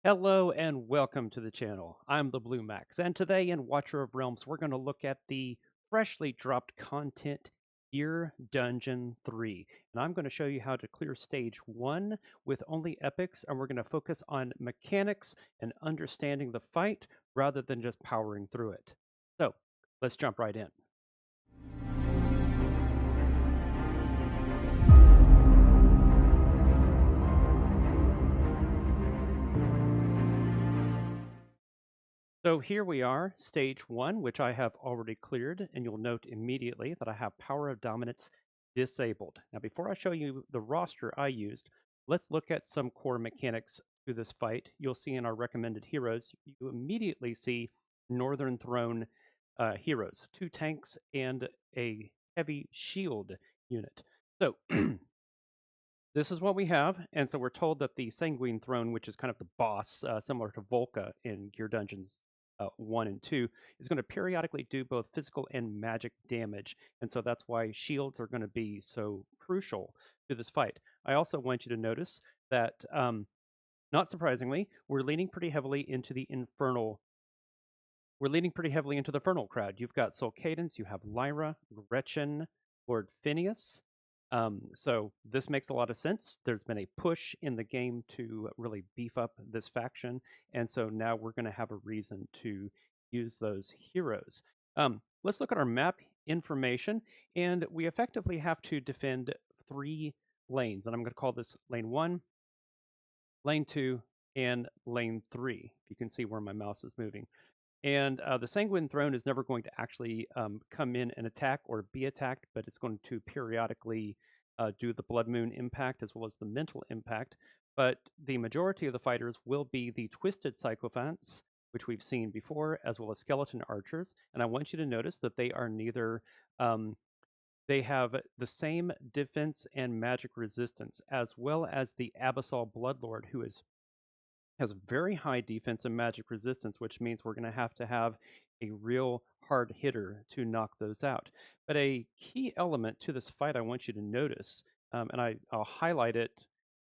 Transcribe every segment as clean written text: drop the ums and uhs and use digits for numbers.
Hello and welcome to the channel. I'm the Blue Max, and today in Watcher of Realms, we're going to look at the freshly dropped content Gear Dungeon 3. And I'm going to show you how to clear stage 1 with only epics, and we're going to focus on mechanics and understanding the fight rather than just powering through it. So, let's jump right in. So here we are, stage 1, which I have already cleared, and you'll note immediately that I have Power of Dominance disabled. Now before I show you the roster I used, let's look at some core mechanics to this fight. You'll see in our recommended heroes, you immediately see Northern Throne heroes, 2 tanks and a heavy shield unit. So this is what we have, and so we're told that the Sanguine Throne, which is kind of the boss, similar to Volca in Gear Dungeons 1 and 2, is going to periodically do both physical and magic damage, and so that's why shields are going to be so crucial to this fight. I also want you to notice that, not surprisingly, we're leaning pretty heavily into the Infernal. We're leaning pretty heavily into the Infernal crowd. You've got Soul Cadence, you have Lyra, Gretchen, Lord Phineas. So this makes a lot of sense. There's been a push in the game to really beef up this faction, and so now we're going to have a reason to use those heroes. Let's look at our map information, and we effectively have to defend 3 lanes, and I'm going to call this lane 1, lane 2, and lane 3. You can see where my mouse is moving. And the Sanguine Throne is never going to actually come in and attack or be attacked, but it's going to periodically do the Blood Moon impact as well as the mental impact. But the majority of the fighters will be the Twisted Sycophants, which we've seen before, as well as Skeleton Archers. And I want you to notice that they are neither, they have the same defense and magic resistance, as well as the Abyssal Bloodlord, who has very high defense and magic resistance, which means we're going to have a real hard hitter to knock those out. But a key element to this fight I want you to notice, and I'll highlight it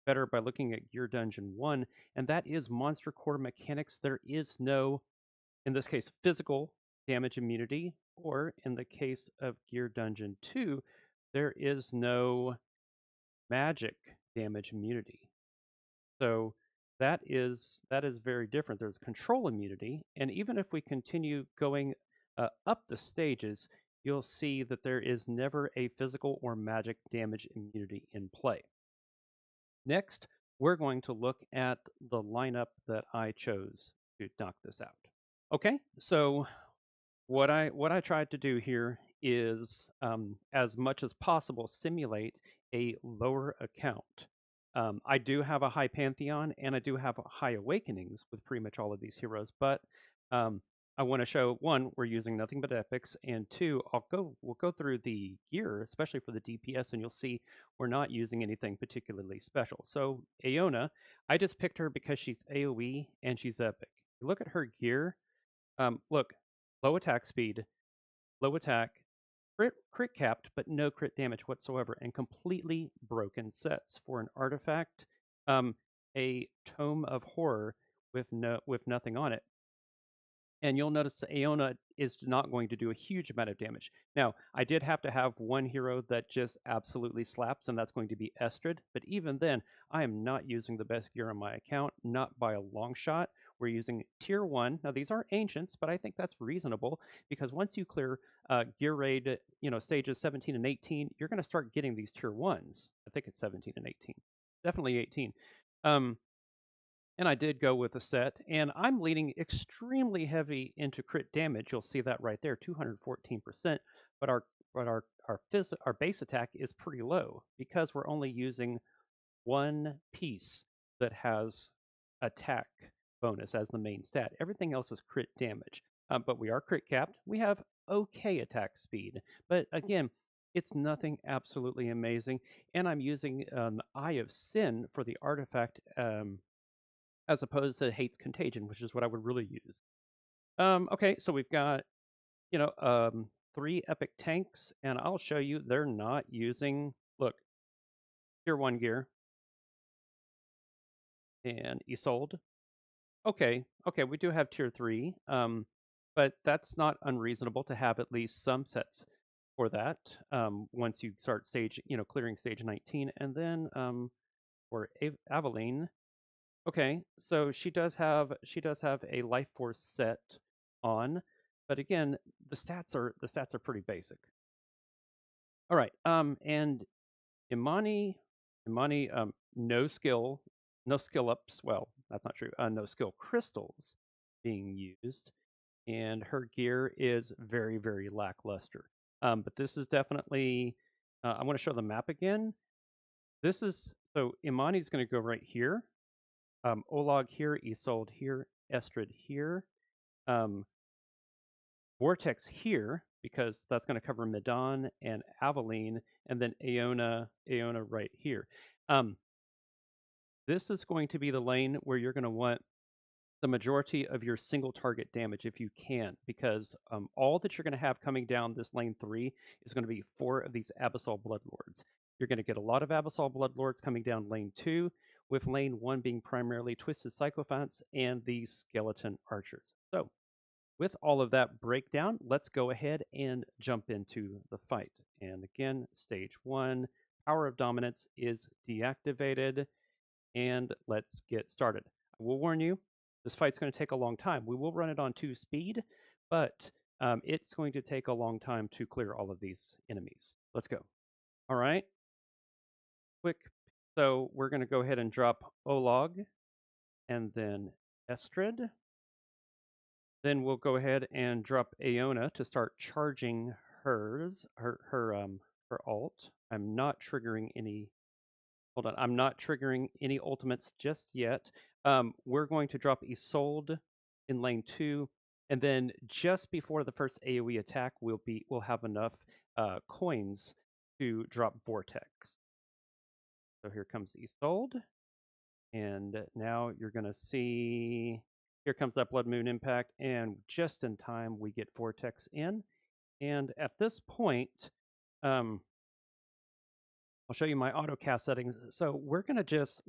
better by looking at Gear Dungeon 1, and that is monster core mechanics. There is no, in this case, physical damage immunity, or in the case of Gear Dungeon 2, there is no magic damage immunity. So that is very different. There's control immunity, and even if we continue going up the stages, you'll see that there is never a physical or magic damage immunity in play. Next, we're going to look at the lineup that I chose to knock this out. Okay, so what I tried to do here is, as much as possible, simulate a lower account. I do have a high Pantheon and I do have high Awakenings with pretty much all of these heroes, but I want to show, one, we're using nothing but epics, and two, we'll go through the gear, especially for the DPS, and you'll see we're not using anything particularly special. So Aona, I just picked her because she's AoE and she's epic. Look at her gear. Look, low attack speed, low attack, crit capped, but no crit damage whatsoever, and completely broken sets for an artifact, a Tome of Horror with nothing on it. And you'll notice that Aona is not going to do a huge amount of damage. Now, I did have to have one hero that just absolutely slaps, and that's going to be Estrid. But even then, I am not using the best gear on my account, not by a long shot. We're using tier 1. Now, these are ancients, but I think that's reasonable because once you clear gear raid, stages 17 and 18, you're going to start getting these tier 1s. I think it's 17 and 18. Definitely 18. And I did go with a set, and I'm leaning extremely heavy into crit damage. You'll see that right there, 214%. But our base attack is pretty low because we're only using one piece that has attack bonus as the main stat. Everything else is crit damage. But we are crit capped. We have okay attack speed, but again, it's nothing absolutely amazing. And I'm using Eye of Sin for the artifact. As opposed to Hate's Contagion, which is what I would really use. Okay, so we've got, 3 epic tanks, and I'll show you they're not using, look, tier 1 gear and Isolde. Okay, okay, we do have tier 3, but that's not unreasonable to have at least some sets for that, once you start clearing stage 19, and then, for Aveline, okay, so she does have a life force set on, but again, the stats are pretty basic. All right, and Imani, no skill ups. Well, that's not true. No skill crystals being used, and her gear is very, very lackluster. But this is definitely. I want to show the map again. This is so Imani's going to go right here. Olag here, Isolde here, Estrid here, um, Vortex here because that's going to cover Medan and Aveline, and then Aona right here. Um, This is going to be the lane where you're going to want the majority of your single target damage if you can, because all that you're going to have coming down this lane 3 is going to be 4 of these Abyssal Bloodlords. You're going to get a lot of Abyssal Bloodlords coming down lane 2, with lane 1 being primarily Twisted Sycophants and the Skeleton Archers. So, with all of that breakdown, let's go ahead and jump into the fight. And again, stage 1, Power of Dominance is deactivated, and let's get started. I will warn you, this fight's going to take a long time. We will run it on 2 speed, but it's going to take a long time to clear all of these enemies. Let's go. All right, quick. So we're going to go ahead and drop Olag and then Estrid. Then we'll go ahead and drop Aona to start charging her alt. I'm not triggering any. Hold on, I'm not triggering any ultimates just yet. We're going to drop Isolde in lane 2, and then just before the first AoE attack, we'll have enough coins to drop Vortex. So here comes Isolde, and now you're gonna see here comes that Blood Moon Impact, and just in time we get Vortex in. And at this point, um, I'll show you my auto cast settings. So we're gonna just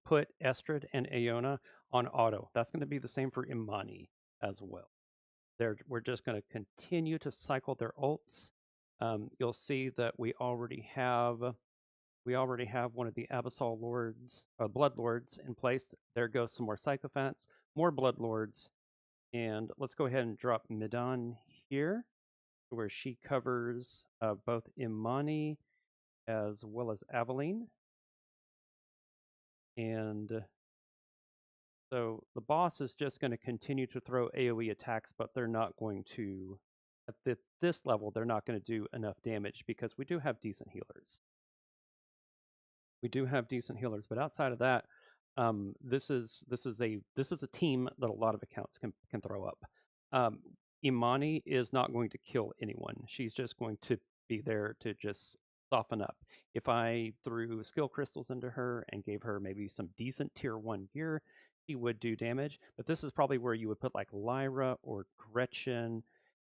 put Estrid and Aona on auto. That's gonna be the same for Imani as well. We're just gonna continue to cycle their ults. You'll see that we already have one of the Abyssal Lords, Blood Lords in place. There goes some more Sycophants, more Blood Lords, and let's go ahead and drop Medan here, where she covers both Imani as well as Aveline. And so the boss is just going to continue to throw AoE attacks, but they're not going to, at this level, they're not going to do enough damage because we do have decent healers. But outside of that, this is a team that a lot of accounts can throw up. Um, Imani is not going to kill anyone. She's just going to be there to just soften up. If I threw skill crystals into her and gave her maybe some decent tier 1 gear, she would do damage. But this is probably where you would put like Lyra or Gretchen,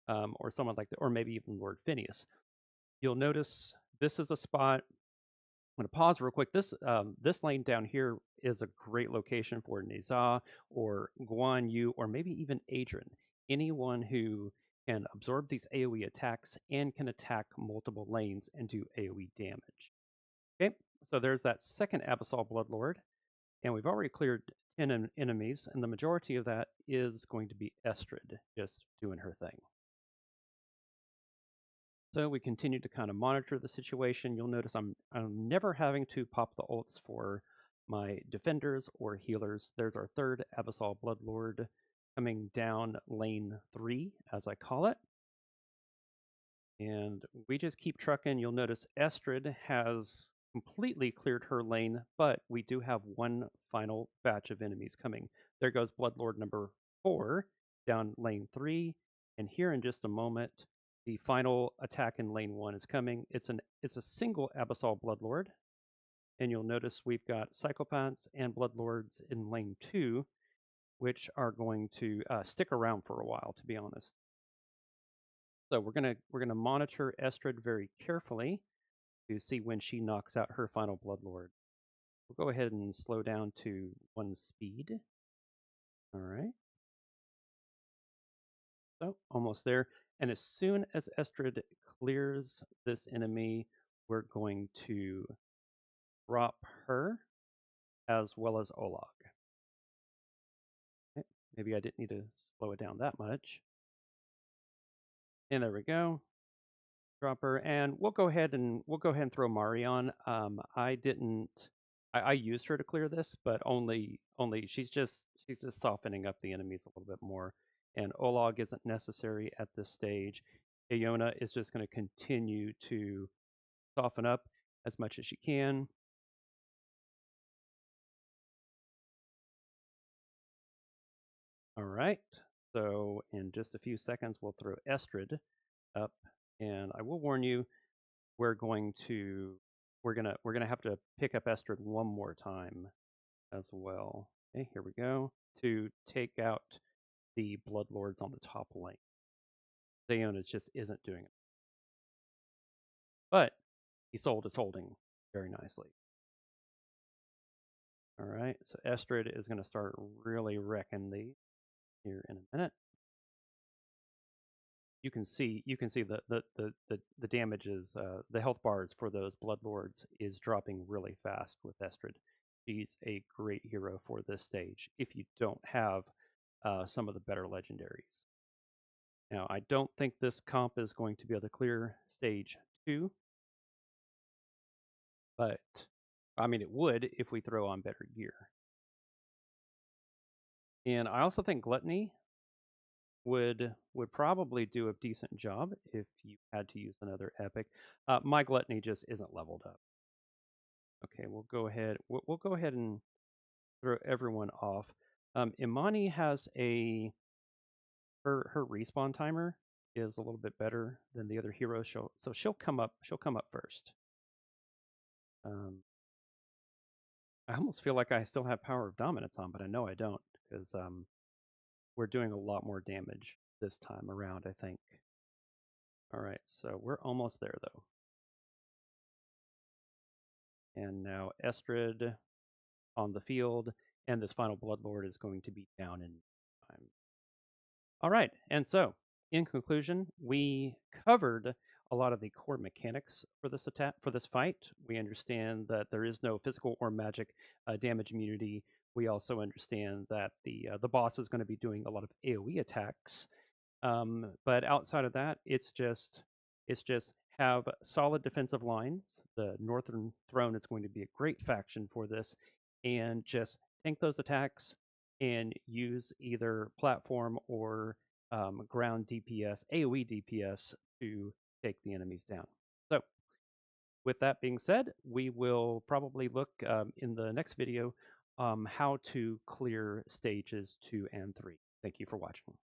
or someone like that, or maybe even Lord Phineas. You'll notice this is a spot. I'm going to pause real quick. This lane down here is a great location for Neza or Guan Yu or maybe even Adrian. Anyone who can absorb these AoE attacks and can attack multiple lanes and do AoE damage. Okay, so there's that second Abyssal Bloodlord, and we've already cleared 10 enemies, and the majority of that is going to be Estrid just doing her thing. So we continue to kind of monitor the situation. You'll notice I'm never having to pop the ults for my defenders or healers. There's our third Abyssal Bloodlord coming down lane 3, as I call it. And we just keep trucking. You'll notice Estrid has completely cleared her lane, but we do have one final batch of enemies coming. There goes Bloodlord number 4 down lane 3. And here in just a moment, the final attack in lane 1 is coming. It's a single Abyssal Bloodlord. And you'll notice we've got Sycophants and Bloodlords in lane 2, which are going to stick around for a while, to be honest. So we're gonna monitor Estrid very carefully to see when she knocks out her final Bloodlord. We'll go ahead and slow down to 1 speed. All right. So almost there. And as soon as Estrid clears this enemy, we're going to drop her as well as Olag. Okay, maybe I didn't need to slow it down that much. And there we go. Drop her, and we'll go ahead and throw Mari on. I didn't. I used her to clear this, but only she's just softening up the enemies a little bit more. And Olag isn't necessary at this stage. Iona is just going to continue to soften up as much as she can. All right. So in just a few seconds, we'll throw Estrid up, and I will warn you, we're going to we're gonna have to pick up Estrid one more time as well. Okay, here we go. To take out the Bloodlords on the top lane. Zayona just isn't doing it. But Isolde is holding very nicely. All right, so Estrid is going to start really wrecking these here in a minute. You can see the damages, the health bars for those Bloodlords is dropping really fast with Estrid. She's a great hero for this stage if you don't have some of the better legendaries. Now, I don't think this comp is going to be able to clear stage 2, but I mean, it would if we throw on better gear. And I also think Gluttony would probably do a decent job if you had to use another epic. My Gluttony just isn't leveled up. Okay, we'll go ahead. We'll go ahead and throw everyone off. Imani has her respawn timer is a little bit better than the other heroes. So she'll come up. She'll come up first. I almost feel like I still have Power of Dominance on, but I know I don't because we're doing a lot more damage this time around, I think. All right, so we're almost there though. And now Estrid on the field, and this final Bloodlord is going to be down in time. All right, and so in conclusion, we covered a lot of the core mechanics for this attack, for this fight. We understand that there is no physical or magic damage immunity. We also understand that the boss is going to be doing a lot of AOE attacks. But outside of that, it's just have solid defensive lines. The Northern Throne is going to be a great faction for this, and just tank those attacks and use either platform or ground DPS, AOE DPS to take the enemies down. So, with that being said, we will probably look in the next video how to clear stages 2 and 3. Thank you for watching.